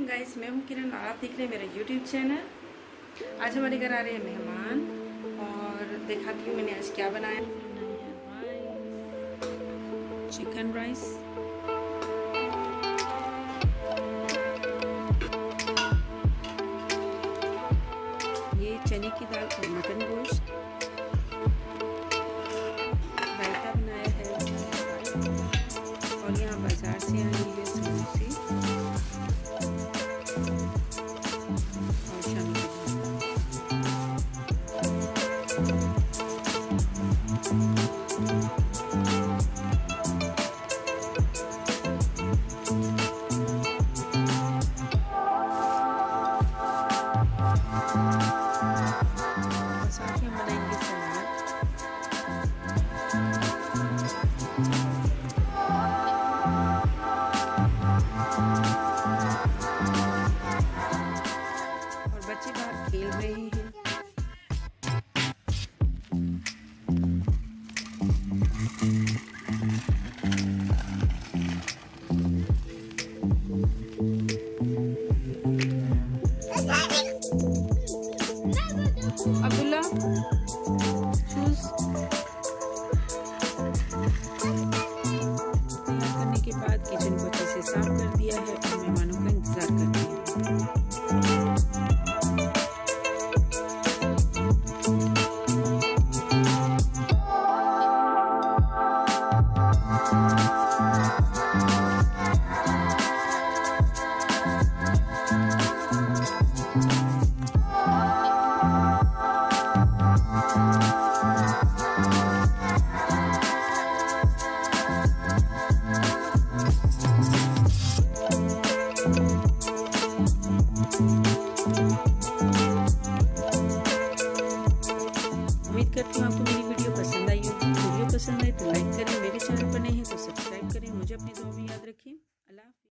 Guys, मैं हूँ किरण और आप देख रहे हैं मेरा यूट्यूब चैनल। आज हमारे घर आ रहे हैं मेहमान और दिखाती हूँ मैंने आज क्या बनाया। चिकन राइस, ये चने की दाल और मटन गोश्त, रायता बनाया है और यहाँ बाजार से आई है समोसे और शामी साथ में बनाएंगे सलाद। और बच्चे बाहर खेल रहे हैं। अब्दुल्ला शूज तैयार करने के बाद किचन को अच्छे से साफ कर दिया है और मेहमानों का इंतजार करते हैं। उम्मीद करती हूँ आपको मेरी वीडियो पसंद आई होगी। वीडियो पसंद आए तो लाइक करें, मेरे